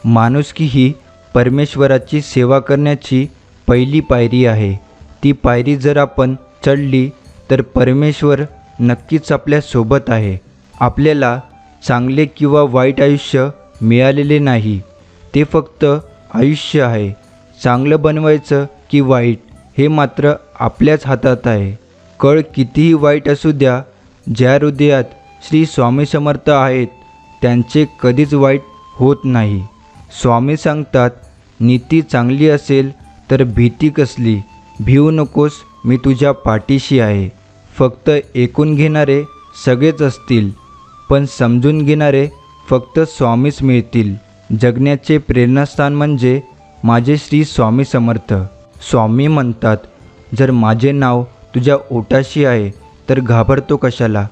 माणुसकी ही परमेश्वराची सेवा करण्याची पहिली पायरी आहे. ती पायरी जर आपण चढली तर परमेश्वर नक्कीच आपल्यासोबत आहे. आपल्याला चांगले किंवा वाईट आयुष्य मिळालेले नाही, ते फक्त आयुष्य आहे. चांगलं बनवायचं की वाईट हे मात्र आपल्याच हातात आहे. कळ कितीही वाईट असू द्या, ज्या हृदयात श्री स्वामी समर्थ आहेत त्यांचे कधीच वाईट होत नाही. स्वामी सांगतात, नीती चांगली असेल तर भीती कसली. भिवू नकोस, मी तुझ्या पाठीशी आहे. फक्त ऐकून घेणारे सगळेच असतील, पण समजून घेणारे फक्त स्वामीच मिळतील. जगण्याचे प्रेरणास्थान म्हणजे माझे श्री स्वामी समर्थ. स्वामी म्हणतात, जर माझे नाव तुझ्या ओठाशी आहे तर घाबरतो कशाला.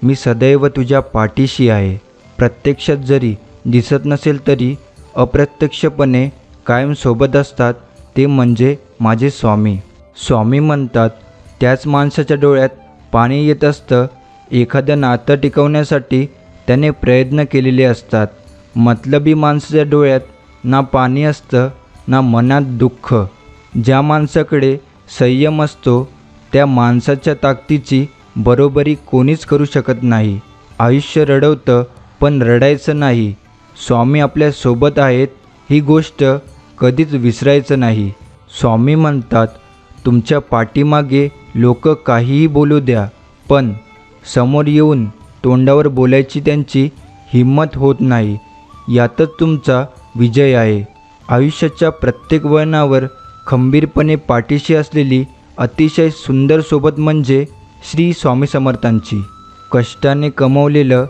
मी सदैव तुझ्या पाठीशी आहे. प्रत्यक्षात जरी दिसत नसेल तरी अप्रत्यक्षपणे कायम सोबत असतात, ते म्हणजे माझे स्वामी. स्वामी म्हणतात, त्याच माणसाच्या डोळ्यात पाणी येत असतं. एखादं नातं टिकवण्यासाठी त्याने प्रयत्न केलेले असतात. मतलबी माणसाच्या डोळ्यात ना पाणी असतं ना मनात दुःख. ज्या माणसाकडे संयम असतो त्या माणसाच्या ताकदीची बरोबरी कोणीच करू शकत नाही. आयुष्य रडवतं पण रडायचं नाही. स्वामी आपल्या सोबत आहेत ही गोष्ट कधीच विसरायचं नाही. स्वामी म्हणतात, तुमच्या पाठीमागे लोक काहीही बोलू द्या, पण समोर येऊन तोंडावर बोलायची त्यांची हिंमत होत नाही. यातच तुमचा विजय आहे. आयुष्याच्या प्रत्येक वळणावर खंबीरपणे पाठीशी असलेली अतिशय सुंदर सोबत म्हणजे श्री स्वामी समर्थांची. कष्टाने कमवलेलं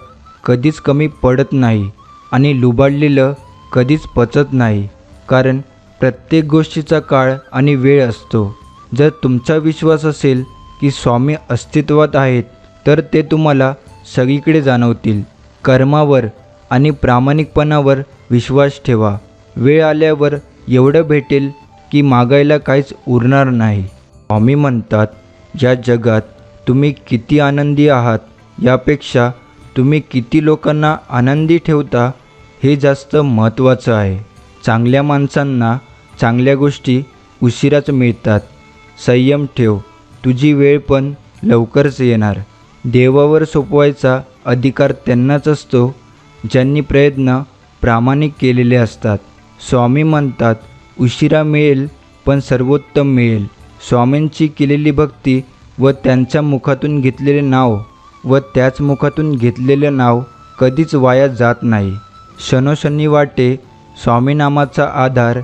कधीच कमी पडत नाही आणि लुबाडलेलं कधीच पचत नाही. कारण प्रत्येक गोष्टीचा काळ आणि वेळ असतो. जर तुमचा विश्वास असेल की स्वामी अस्तित्वात आहेत तर ते तुम्हाला सगळीकडे जाणवतील. कर्मावर आणि प्रामाणिकपणावर विश्वास ठेवा. वेळ आल्यावर एवढं भेटेल की मागायला काहीच उरणार नाही. स्वामी म्हणतात, या जगात तुम्ही किती आनंदी आहात यापेक्षा तुम्ही किती लोकांना आनंदी ठेवता हे जास्त महत्त्वाचं आहे. चांगल्या माणसांना चांगल्या गोष्टी उशिराच मिळतात. संयम ठेव, तुझी वेळ पण लवकरच येणार. देवावर सोपवायचा अधिकार त्यांनाच असतो ज्यांनी प्रयत्न प्रामाणिक केलेले असतात. स्वामी म्हणतात, उशिरा मिळेल पण सर्वोत्तम मिळेल. स्वामींची केलेली भक्ती व त्यांच्या मुखातून घेतलेले नाव व त्याच मुखातून घेतलेले नाव कधीच वाया जात नाही. क्षणोक्षणी वाटे स्वामीनामाचा आधार,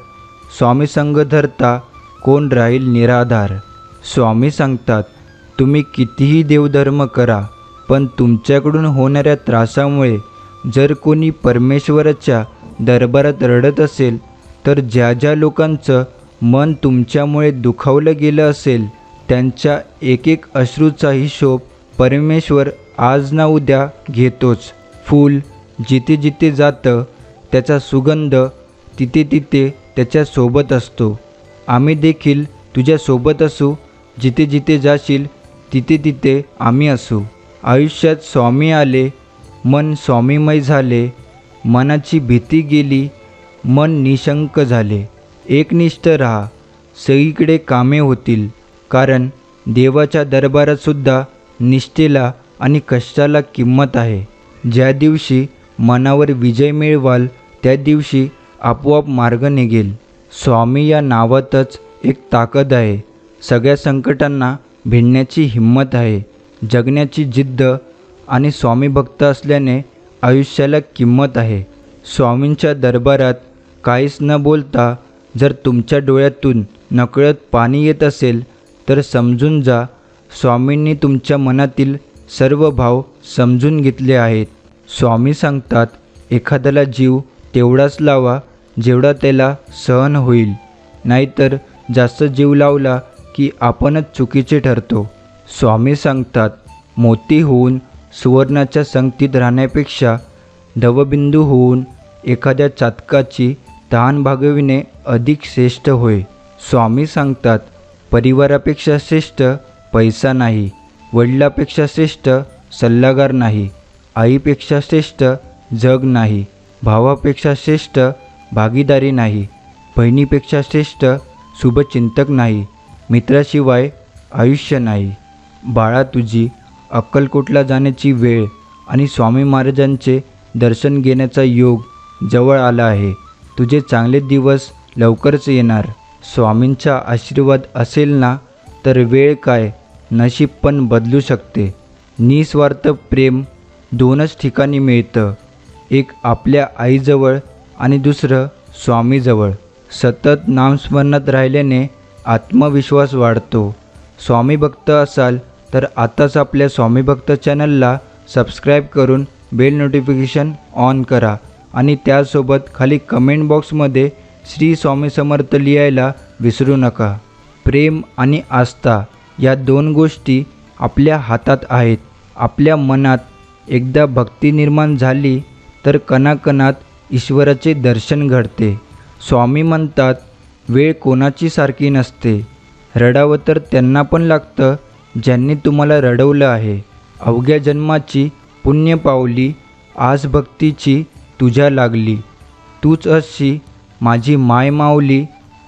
स्वामी संग धरता कोण राहील निराधार. स्वामी सांगतात, तुम्ही कितीही देवधर्म करा, पण तुमच्याकडून होणाऱ्या त्रासामुळे जर कोणी परमेश्वराच्या दरबारात रडत असेल, तर ज्या ज्या लोकांचं मन तुमच्यामुळे दुखावलं गेलं असेल त्यांच्या एक एक अश्रूचा हिशोब परमेश्वर आज ना उद्या घेतोच. फूल जिथे जिथे जातं त्याचा सुगंध तिथे तिथे त्याच्यासोबत असतो. आम्ही देखील तुझ्यासोबत असू, जिथे जिथे जाशील तिथे तिथे आम्ही असू. आयुष्यात स्वामी आले, मन स्वामीमय झाले, मनाची भीती गेली, मन निशंक झाले. एकनिष्ठ राहा, सगळीकडे कामे होतील. कारण देवाच्या दरबारातसुद्धा निष्ठेला आणि कष्टाला किंमत आहे. ज्या दिवशी मनावर विजय मिळवाल त्या दिवशी आपोआप मार्ग निघेल. स्वामी या नावातच एक ताकद आहे. सगळ्या संकटांना भिडण्याची हिंमत आहे, जगण्याची जिद्द आणि स्वामी भक्त असल्याने आयुष्याला किंमत आहे. स्वामींच्या दरबारात काहीच न बोलता जर तुमच्या डोळ्यातून नकळत पाणी येत असेल तर समजून जा, स्वामींनी तुमच्या मनातील सर्व भाव समजून घेतले आहेत. स्वामी सांगतात, एखाद्याला जीव तेवढाच लावा जेवढा त्याला सहन होईल, नाहीतर जास्त जीव लावला की आपणच चुकीचे ठरतो. स्वामी सांगतात, मोती होऊन सुवर्णाच्या संगतीत राहण्यापेक्षा दवबिंदू होऊन एखाद्या चातकाची तहान भागविणे अधिक श्रेष्ठ होय. स्वामी सांगतात, परिवारापेक्षा श्रेष्ठ पैसा नाही, वडिलापेक्षा श्रेष्ठ सल्लागार नाही, आईपेक्षा श्रेष्ठ जग नाही, भावापेक्षा श्रेष्ठ भागीदारी नाही, बहिणीपेक्षा श्रेष्ठ शुभचिंतक नाही, मित्राशिवाय आयुष्य नाही. बाळा, तुझी अक्कलकोटला जाण्याची वेळ आणि स्वामी महाराजांचे दर्शन घेण्याचा योग जवळ आला आहे. तुझे चांगले दिवस लवकरच येणार. स्वामींचा आशीर्वाद असेल ना तर वेळ काय, नशीब पण बदलू शकते. निस्वार्थ प्रेम दोनच ठिकाणी मिळतं, एक आपल्या आईजवळ आणि दुसरं स्वामीजवळ. सतत नामस्मरणात राहिल्याने आत्मविश्वास वाढतो. स्वामी भक्त असाल तर आताच आपल्या स्वामी भक्त चॅनलला सबस्क्राईब करून बेल नोटिफिकेशन ऑन करा आणि त्यासोबत खाली कमेंट बॉक्समध्ये श्री स्वामी समर्थ लिहायला विसरू नका. प्रेम आणि आस्था या दोन गोष्टी आपल्या हातात आहेत. आपल्या मनात एकदा भक्ती निर्माण झाली तर कणाकणात ईश्वराचे दर्शन घडते. स्वामी म्हणतात, वेळ कोणाची सारखी नसते. रडावं तर त्यांना पण लागतं ज्यांनी तुम्हाला रडवलं आहे. अवघ्या जन्माची पुण्य पावली, आज भक्तीची तुझ्या लागली. तूच असशी माझी माय माऊली,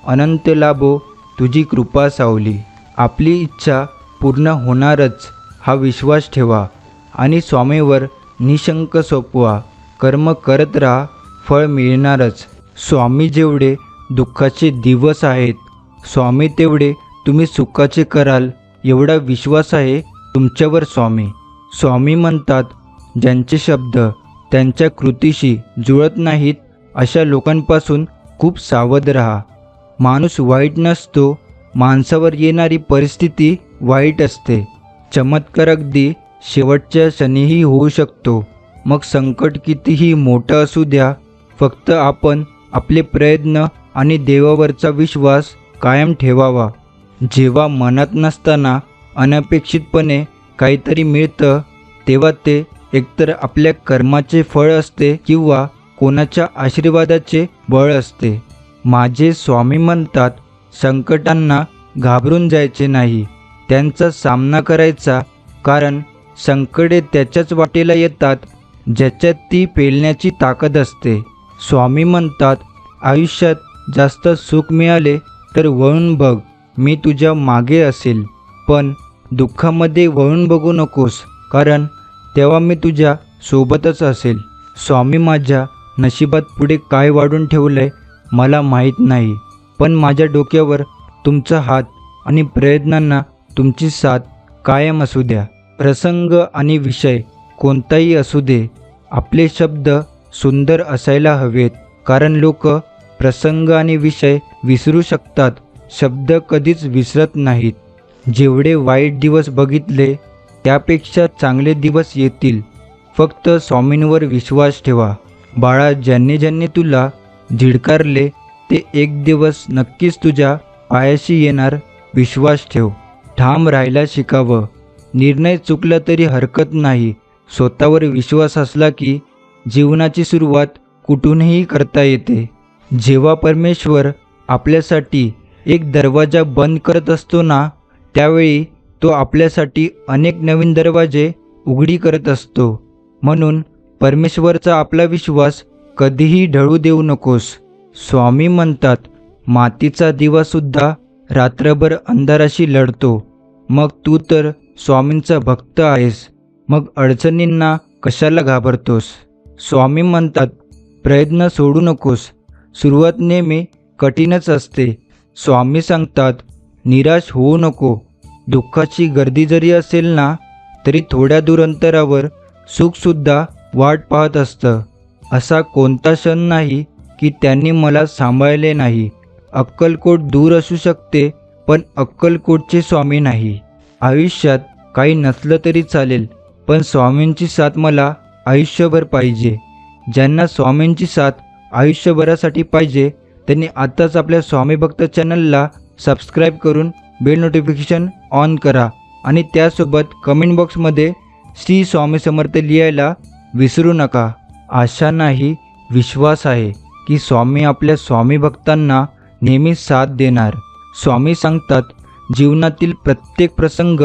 अनंत लाभो तुझी कृपा सावली. आपली इच्छा पूर्ण होणारच हा विश्वास ठेवा आणि स्वामीवर निशंक सोपवा. कर्म करत राहा, फळ मिळणारच. स्वामी जेवढे दुःखाचे दिवस आहेत, स्वामी तेवढे तुम्ही सुखाचे कराल एवढा विश्वास आहे तुमच्यावर स्वामी. स्वामी म्हणतात, ज्यांचे शब्द त्यांच्या कृतीशी जुळत नाहीत अशा लोकांपासून खूप सावध राहा. माणूस वाईट नसतो, माणसावर येणारी परिस्थिती वाईट असते. चमत्कार अगदी शेवटच्या क्षणीही होऊ शकतो. मग संकट कितीही मोठं असू द्या, फक्त आपण आपले प्रयत्न आणि देवावरचा विश्वास कायम ठेवावा. जेव्हा मनात नसताना अनपेक्षितपणे काहीतरी मिळतं तेव्हा ते एकतर आपल्या कर्माचे फळ असते किंवा कोणाच्या आशीर्वादाचे बळ असते. माझे स्वामी म्हणतात, संकटांना घाबरून जायचे नाही, त्यांचा सामना करायचा, कारण संकटे त्याच्याच वाटेला येतात ज्याच्यात ती पेलण्याची ताकद असते. स्वामी म्हणतात, आयुष्यात जास्त सुख मिळाले तर वळून बघ, मी तुझ्या मागे असेल. पण दुःखामध्ये वळून बघू नकोस, कारण तेव्हा मी तुझ्या सोबतच असेल. स्वामी माझ्या नशिबात पुढे काय वाढून ठेवलंय मला माहीत नाही, पण माझ्या डोक्यावर तुमचा हात आणि प्रयत्नांना तुमची साथ कायम असू द्या. प्रसंग आणि विषय कोणताही असू दे, आपले शब्द सुंदर असायला हवेत, कारण लोक प्रसंग आणि विषय विसरू शकतात, शब्द कधीच विसरत नाहीत. जेवढे वाईट दिवस बघितले त्यापेक्षा चांगले दिवस येतील. फक्त स्वामींवर विश्वास ठेवा. बाळा, ज्यांनी ज्यांनी तुला झिडकारले ते एक दिवस नक्कीच तुझ्या पायाशी येणार, विश्वास ठेव. ठाम राहायला शिकावं. निर्णय चुकला तरी हरकत नाही. स्वतःवर विश्वास असला की जीवनाची सुरुवात कुठूनही करता येते. जेव्हा परमेश्वर आपल्यासाठी एक दरवाजा बंद करत असतो ना, त्यावेळी तो आपल्यासाठी अनेक नवीन दरवाजे उघडी करत असतो. म्हणून परमेश्वरचा आपला विश्वास कधीही ढळू देऊ नकोस. स्वामी म्हणतात, मातीचा दिवासुद्धा रात्रभर अंधाराशी लढतो. मग तू तर स्वामींचा भक्त आहेस, मग अडचणींना कशाला घाबरतोस? स्वामी म्हणतात, प्रयत्न सोडू नकोस. सुरुवात नेहमी कठीणच असते. स्वामी सांगतात, निराश होऊ नको. दुःखाची गर्दी जरी असेल ना, तरी थोड्या दूर अंतरावर सुखसुद्धा वाट पाहत असतं. असा कोणता क्षण नाही की त्यांनी मला सांभाळले नाही. अक्कलकोट दूर असू शकते, पण अक्कलकोटचे स्वामी नाही. आयुष्यात काही नसलं तरी चालेल, पण स्वामींची साथ मला आयुष्यभर पाहिजे. ज्यांना स्वामींची साथ आयुष्यभरासाठी पाहिजे त्यांनी आत्ताच आपल्या स्वामी भक्त चॅनलला सबस्क्राईब करून बेल नोटिफिकेशन ऑन करा आणि त्यासोबत कमेंट बॉक्समध्ये श्री स्वामी समर्थ लिहायला विसरू नका. आशा नाही, विश्वास आहे की स्वामी आपल्या स्वामी भक्तांना नेहमी साथ देणार. स्वामी सांगतात, जीवनातील प्रत्येक प्रसंग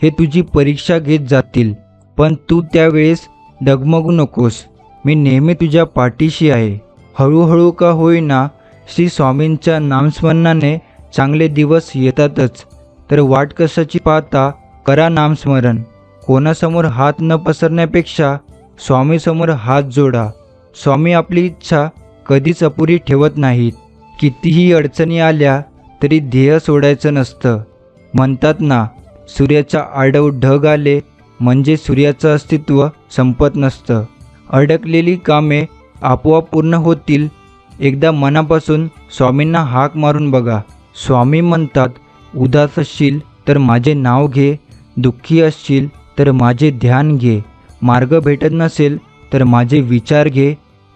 हे तुझी परीक्षा घेत जातील, पण तू त्यावेळेस डगमगू नकोस. मी नेहमी तुझ्या पाठीशी आहे. हळूहळू का होईना श्री स्वामींच्या नामस्मरणाने चांगले दिवस येतातच. तर वाट कशाची पाहता, करा नामस्मरण. कोणासमोर हात न पसरण्यापेक्षा स्वामीसमोर हात जोडा. स्वामी आपली इच्छा कधीच अपुरी ठेवत नाहीत. कितीही अडचणी आल्या तरी ध्येय सोडायचं नसतं. म्हणतात ना, सूर्याच्या आडव ढग आले म्हणजे सूर्याचं अस्तित्व संपत नसतं. अडकलेली कामे आपोआप पूर्ण होतील. एकदा मनापासून स्वामींना हाक मारून बघा. स्वामी म्हणतात, उदास असशील तर माझे नाव घे, दुःखी असशील तर माझे ध्यान घे, मार्ग भेटत नसेल तर माझे विचार घे,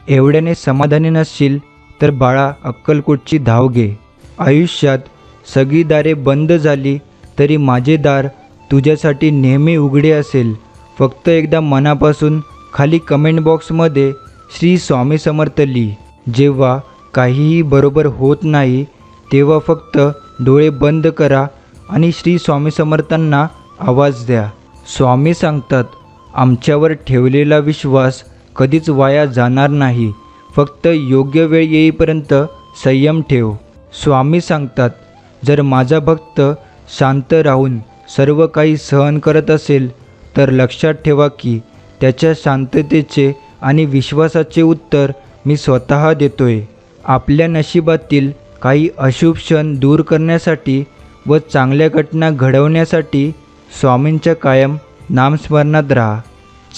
एवढ्याने समाधानी नसशील तर बाळा अक्कलकोटची धाव घे. आयुष्यात सगळी दारे बंद झाली तरी माझे दार तुझ्यासाठी नेहमी उघडे असेल. फक्त एकदा मनापासून खाली कमेंट बॉक्समध्ये श्री स्वामी समर्थ लिही. जेव्हा काहीही बरोबर होत नाही तेव्हा फक्त डोळे बंद करा आणि श्री स्वामी समर्थांना आवाज द्या. स्वामी सांगतात, आमच्यावर ठेवलेला विश्वास कधीच वाया जाणार नाही. फक्त योग्य वेळ येईपर्यंत संयम ठेव. स्वामी सांगतात, जर माझा भक्त शांत राहून सर्व काही सहन करत असेल तर लक्षात ठेवा की त्याच्या शांततेचे आणि विश्वासाचे उत्तर मी स्वतः देतोय. आपल्या नशिबातील काही अशुभ क्षण दूर करण्यासाठी व चांगल्या घटना घडवण्यासाठी स्वामींच्या कायम नामस्मरणात राहा.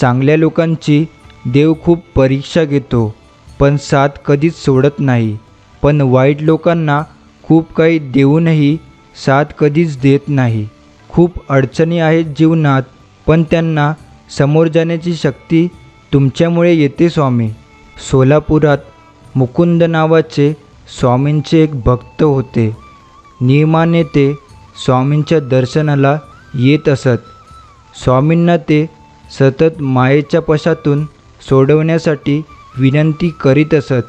चांगल्या लोकांची देव खूप परीक्षा घेतो, पण साथ कधीच सोडत नाही. पण वाईट लोकांना खूप काही देऊनही साथ कधीच देत नाही. खूप अडचणी आहेत जीवनात, पण त्यांना समोर जाण्याची शक्ती तुमच्यामुळे येते स्वामी. सोलापुरात मुकुंद नावाचे स्वामींचे एक भक्त होते. नियमाने ते स्वामींच्या दर्शनाला येत असत. स्वामींना ते सतत मायेच्या पशातून सोडवण्यासाठी विनंती करीत असत.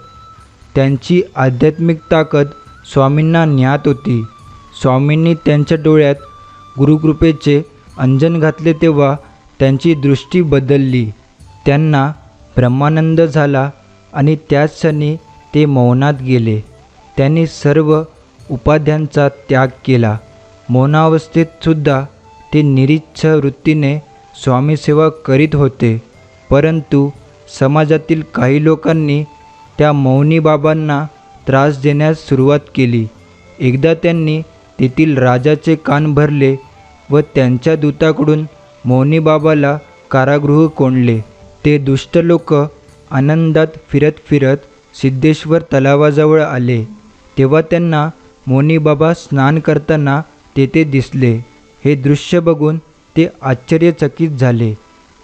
त्यांची आध्यात्मिक ताकद स्वामींना ज्ञात होती. स्वामींनी त्यांच्या डोळ्यात गुरुकृपेचे अंजन घातले तेव्हा त्यांची दृष्टी बदलली. त्यांना ब्रह्मानंद झाला आणि त्याच क्षणी ते मौनात गेले. त्यांनी सर्व उपाध्यांचा त्याग केला. मौनावस्थेत सुद्धा ते निरीच्छ वृत्तीने स्वामीसेवा करीत होते. परंतु समाजातील काही लोकांनी त्या मौनी बाबांना त्रास देण्यास सुरुवात केली. एकदा त्यांनी तेथील राजाचे कान भरले व त्यांच्या दूताकडून मौनी बाबाला कारागृह कोंडले. ते दुष्ट लोक आनंदात फिरत फिरत सिद्धेश्वर तलावाजवळ आले. तेव्हा त्यांना मौनी बाबा स्नान करताना तेथे दिसले. हे दृश्य बघून ते आश्चर्यचकित झाले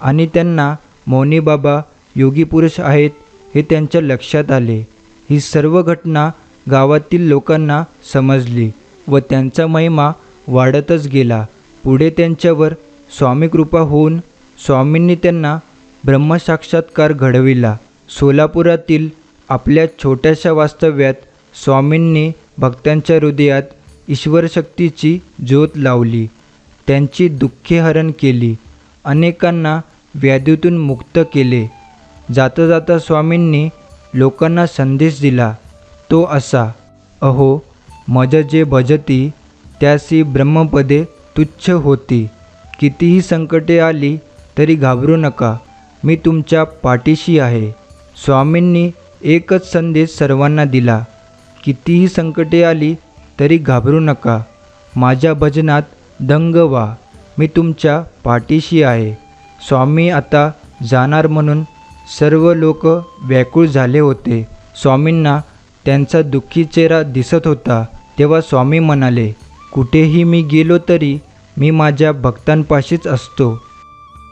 आणि त्यांना मौनी बाबा योगी पुरुष आहेत हे त्यांच्या लक्षात आले. ही सर्व घटना गावातील लोकांना समजली व त्यांचा महिमा वाढतच गेला. पुढे त्यांच्यावर स्वामी कृपा होऊन स्वामींनी त्यांना ब्रह्मसाक्षात्कार घडविला. सोलापुरातील आपल्या छोट्याशा वास्तव्यात स्वामींनी भक्तांच्या हृदयात ईश्वरशक्तीची ज्योत लावली. त्यांची दुःखे हरण केली. अनेकांना व्याधीतून मुक्त केले. जाता जाता स्वामींनी लोकांना संदेश दिला, तो असा: अहो मज जे भजती त्यासी ब्रह्मपदे तुच्छ होती. कितीही संकटे आली तरी घाबरू नका, मी तुमच्या पाठीशी आहे. स्वामींनी एकच संदेश सर्वांना दिला, कितीही संकटे आली तरी घाबरू नका, माझ्या भजनात दंग व्हा, मी तुमच्या पाठीशी आहे. स्वामी आता जाणार म्हणून सर्व लोक व्याकुळ झाले होते. स्वामींना त्यांचा दुःखी चेहरा दिसत होता. तेव्हा स्वामी म्हणाले, कुठेही मी गेलो तरी मी माझ्या भक्तांपाशीच असतो.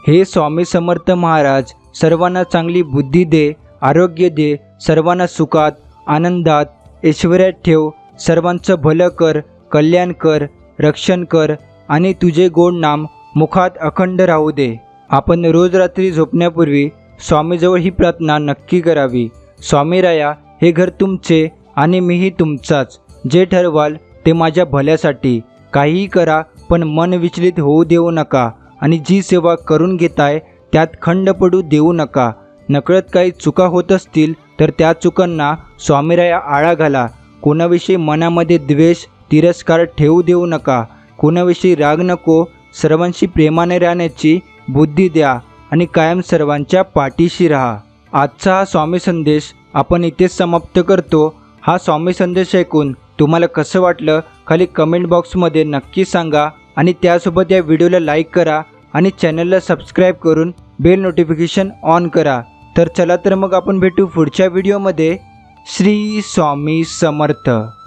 हे स्वामी समर्थ महाराज, सर्वांना चांगली बुद्धी दे, आरोग्य दे, सर्वांना सुखात आनंदात ऐश्वर्यात ठेव, सर्वांचं भलं कर, कल्याण कर, रक्षण कर आणि तुझे गोड नाम मुखात अखंड राहू दे. आपण रोज रात्री झोपण्यापूर्वी स्वामीजवळ ही प्रार्थना नक्की करावी. स्वामीराया, हे घर तुमचे आणि मीही तुमचाच. जे ठरवाल ते माझ्या भल्यासाठी. काहीही करा पण मन विचलित होऊ देऊ नका आणि जी सेवा करून घेताय त्यात खंड पडू देऊ नका. नकळत काही चुका होत असतील तर त्या चुकांना स्वामीराया आळा घाला. कोणाविषयी मनामध्ये द्वेष तिरस्कार ठेवू देऊ नका. कोणाविषयी राग नको. सर्वांशी प्रेमाने राहण्याची बुद्धी द्या आणि कायम सर्वांच्या पाठीशी राहा. आजचा हा स्वामी संदेश आपण इथेच समाप्त करतो. हा स्वामी संदेश ऐकून तुम्हाला कसं वाटलं खाली कमेंट बॉक्समध्ये नक्की सांगा आणि त्यासोबत या व्हिडिओला लाईक करा आणि चॅनलला सबस्क्राईब करून बेल नोटिफिकेशन ऑन करा. तर चला तर मग आपण भेटू पुढच्या व्हिडिओमध्ये. श्री स्वामी समर्थ.